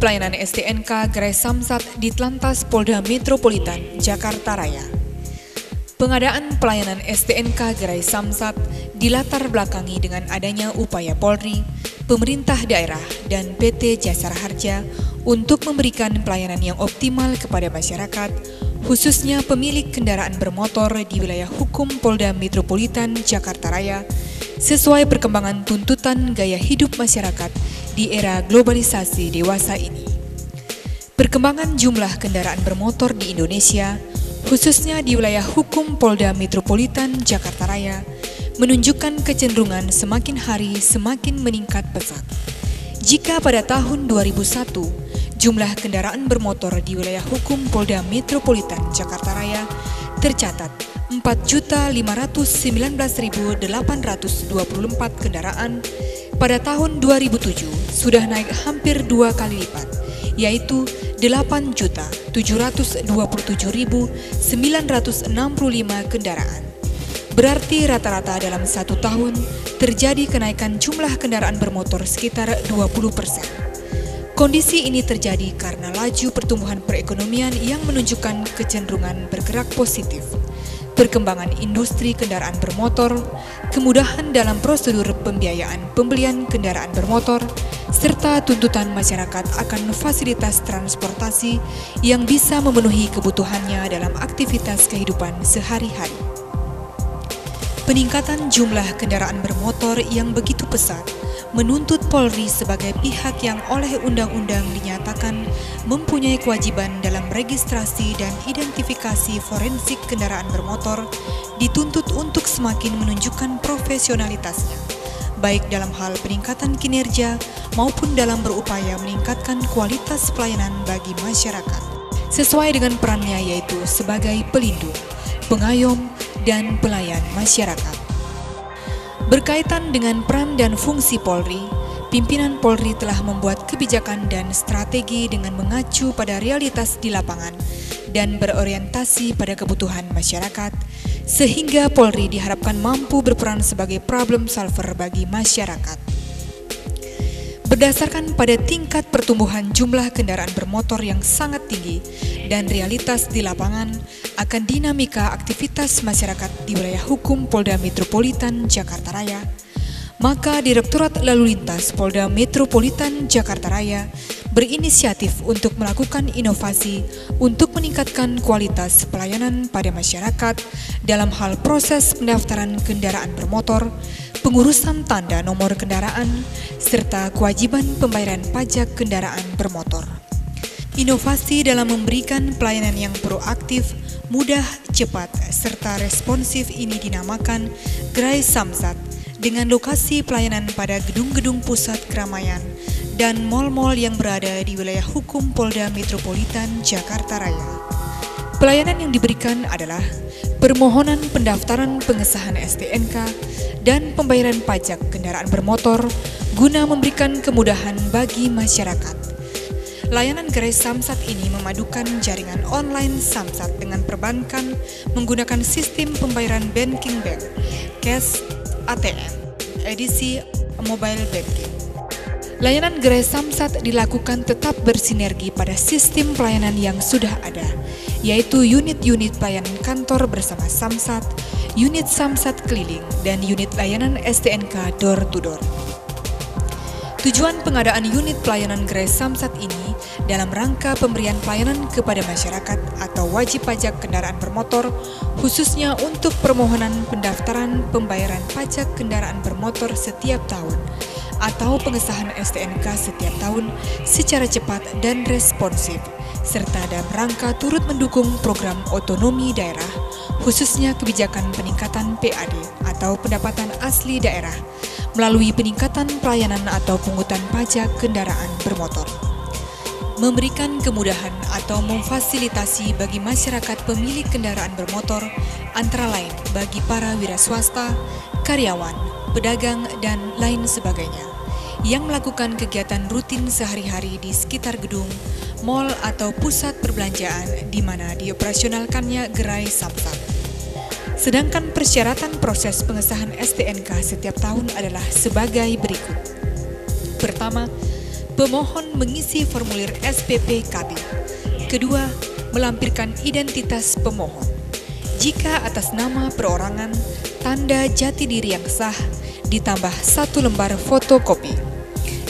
Pelayanan STNK Gerai Samsat di Telantas Polda Metropolitan, Jakarta Raya. Pengadaan pelayanan STNK Gerai Samsat dilatar belakangi dengan adanya upaya Polri, pemerintah daerah, dan PT Jasara Harja untuk memberikan pelayanan yang optimal kepada masyarakat, khususnya pemilik kendaraan bermotor di wilayah hukum Polda Metropolitan, Jakarta Raya, sesuai perkembangan tuntutan gaya hidup masyarakat di era globalisasi dewasa ini. Perkembangan jumlah kendaraan bermotor di Indonesia, khususnya di wilayah hukum Polda Metropolitan Jakarta Raya, menunjukkan kecenderungan semakin hari semakin meningkat pesat. Jika pada tahun 2001, jumlah kendaraan bermotor di wilayah hukum Polda Metropolitan Jakarta Raya tercatat 4.519.824 kendaraan, pada tahun 2007 sudah naik hampir 2 kali lipat, yaitu 8.727.965 kendaraan. Berarti rata-rata dalam 1 tahun terjadi kenaikan jumlah kendaraan bermotor sekitar 20%. Kondisi ini terjadi karena laju pertumbuhan perekonomian yang menunjukkan kecenderungan bergerak positif, perkembangan industri kendaraan bermotor, kemudahan dalam prosedur pembiayaan pembelian kendaraan bermotor, serta tuntutan masyarakat akan fasilitas transportasi yang bisa memenuhi kebutuhannya dalam aktivitas kehidupan sehari-hari. Peningkatan jumlah kendaraan bermotor yang begitu pesat menuntut Polri sebagai pihak yang oleh undang-undang dinyatakan mempunyai kewajiban dalam registrasi dan identifikasi forensik kendaraan bermotor dituntut untuk semakin menunjukkan profesionalitasnya, baik dalam hal peningkatan kinerja maupun dalam berupaya meningkatkan kualitas pelayanan bagi masyarakat, sesuai dengan perannya yaitu sebagai pelindung, pengayom, dan pelayan masyarakat. Berkaitan dengan peran dan fungsi Polri, pimpinan Polri telah membuat kebijakan dan strategi dengan mengacu pada realitas di lapangan dan berorientasi pada kebutuhan masyarakat, sehingga Polri diharapkan mampu berperan sebagai problem solver bagi masyarakat. Berdasarkan pada tingkat pertumbuhan jumlah kendaraan bermotor yang sangat tinggi dan realitas di lapangan akan dinamika aktivitas masyarakat di wilayah hukum Polda Metropolitan Jakarta Raya, maka Direktorat Lalu Lintas Polda Metropolitan Jakarta Raya berinisiatif untuk melakukan inovasi untuk meningkatkan kualitas pelayanan pada masyarakat dalam hal proses pendaftaran kendaraan bermotor, pengurusan tanda nomor kendaraan, serta kewajiban pembayaran pajak kendaraan bermotor. Inovasi dalam memberikan pelayanan yang proaktif, mudah, cepat, serta responsif ini dinamakan Gerai Samsat dengan lokasi pelayanan pada gedung-gedung pusat keramaian dan mal-mal yang berada di wilayah hukum Polda Metropolitan Jakarta Raya. Pelayanan yang diberikan adalah permohonan pendaftaran pengesahan STNK dan pembayaran pajak kendaraan bermotor guna memberikan kemudahan bagi masyarakat. Layanan Gerai Samsat ini memadukan jaringan online Samsat dengan perbankan menggunakan sistem pembayaran banking bank, cash, ATM, edisi mobile banking. Layanan Gerai Samsat dilakukan tetap bersinergi pada sistem pelayanan yang sudah ada, yaitu unit-unit pelayanan kantor bersama Samsat, unit Samsat keliling, dan unit layanan STNK door-to-door. Tujuan pengadaan unit pelayanan Gerai Samsat ini dalam rangka pemberian pelayanan kepada masyarakat atau wajib pajak kendaraan bermotor, khususnya untuk permohonan pendaftaran pembayaran pajak kendaraan bermotor setiap tahun atau pengesahan STNK setiap tahun secara cepat dan responsif, serta dalam rangka turut mendukung program otonomi daerah, khususnya kebijakan peningkatan PAD atau pendapatan asli daerah, melalui peningkatan pelayanan atau pungutan pajak kendaraan bermotor. Memberikan kemudahan atau memfasilitasi bagi masyarakat pemilik kendaraan bermotor, antara lain bagi para wira swasta, karyawan, pedagang, dan lain sebagainya, yang melakukan kegiatan rutin sehari-hari di sekitar gedung, mal, atau pusat perbelanjaan di mana dioperasionalkannya Gerai Samsat. Sedangkan persyaratan proses pengesahan STNK setiap tahun adalah sebagai berikut. Pertama, pemohon mengisi formulir SPP KB. Kedua, melampirkan identitas pemohon. Jika atas nama perorangan, tanda jati diri yang sah, ditambah 1 lembar fotokopi.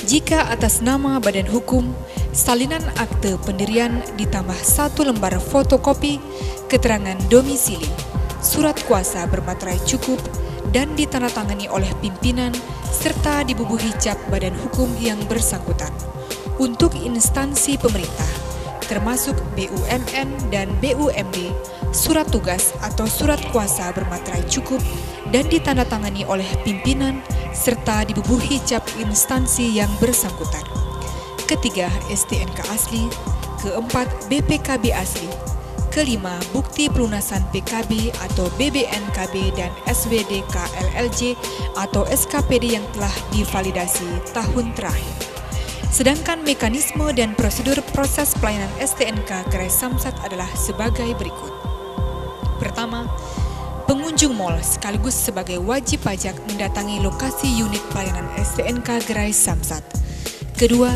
Jika atas nama badan hukum, salinan akte pendirian ditambah 1 lembar fotokopi, keterangan domisili, surat kuasa bermaterai cukup, dan ditandatangani oleh pimpinan serta dibubuhi cap badan hukum yang bersangkutan. Untuk instansi pemerintah, termasuk BUMN dan BUMD, surat tugas atau surat kuasa bermaterai cukup dan ditandatangani oleh pimpinan serta dibubuhi cap instansi yang bersangkutan. Ketiga, STNK asli. Keempat, BPKB asli. Kelima, bukti pelunasan PKB atau BBNKB dan SWDK LLJ atau SKPD yang telah divalidasi tahun terakhir. Sedangkan mekanisme dan prosedur proses pelayanan STNK Gerai Samsat adalah sebagai berikut. Pertama, pengunjung mal sekaligus sebagai wajib pajak mendatangi lokasi unit pelayanan STNK Gerai Samsat. Kedua,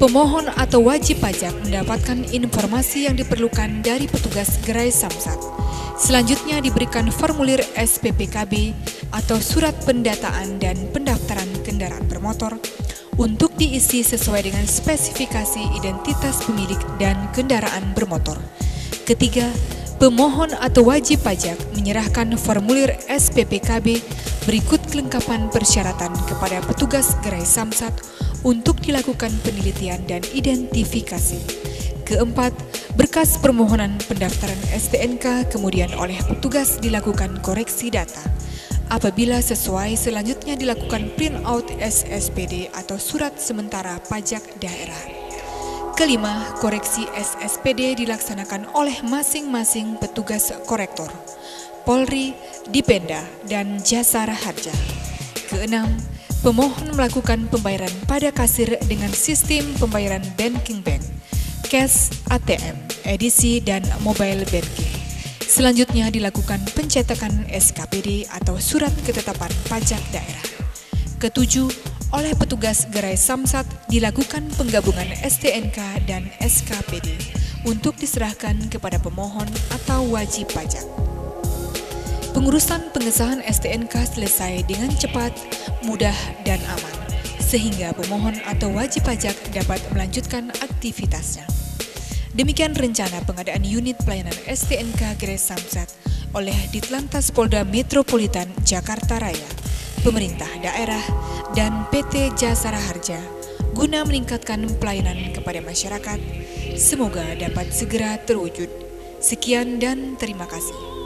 pemohon atau wajib pajak mendapatkan informasi yang diperlukan dari petugas Gerai Samsat. Selanjutnya diberikan formulir SPPKB atau surat pendataan dan pendaftaran kendaraan bermotor untuk diisi sesuai dengan spesifikasi identitas pemilik dan kendaraan bermotor. Ketiga, pemohon atau wajib pajak menyerahkan formulir SPPKB berikut kelengkapan persyaratan kepada petugas Gerai Samsat untuk dilakukan penelitian dan identifikasi. Keempat, berkas permohonan pendaftaran STNK kemudian oleh petugas dilakukan koreksi data. Apabila sesuai, selanjutnya dilakukan print out SSPD atau surat sementara pajak daerah. Kelima, koreksi SSPD dilaksanakan oleh masing-masing petugas korektor, Polri, Dipenda, dan Jasara Harja. Keenam, pemohon melakukan pembayaran pada kasir dengan sistem pembayaran banking bank, cash, ATM, edisi, dan mobile banking. Selanjutnya dilakukan pencetakan SKPD atau surat ketetapan pajak daerah. Ketujuh, oleh petugas Gerai Samsat dilakukan penggabungan STNK dan SKPD untuk diserahkan kepada pemohon atau wajib pajak. Pengurusan pengesahan STNK selesai dengan cepat, mudah, dan aman, sehingga pemohon atau wajib pajak dapat melanjutkan aktivitasnya. Demikian rencana pengadaan unit pelayanan STNK Gerai Samsat oleh Ditlantas Polda Metropolitan Jakarta Raya, pemerintah daerah, dan PT Jasara Harja guna meningkatkan pelayanan kepada masyarakat. Semoga dapat segera terwujud. Sekian dan terima kasih.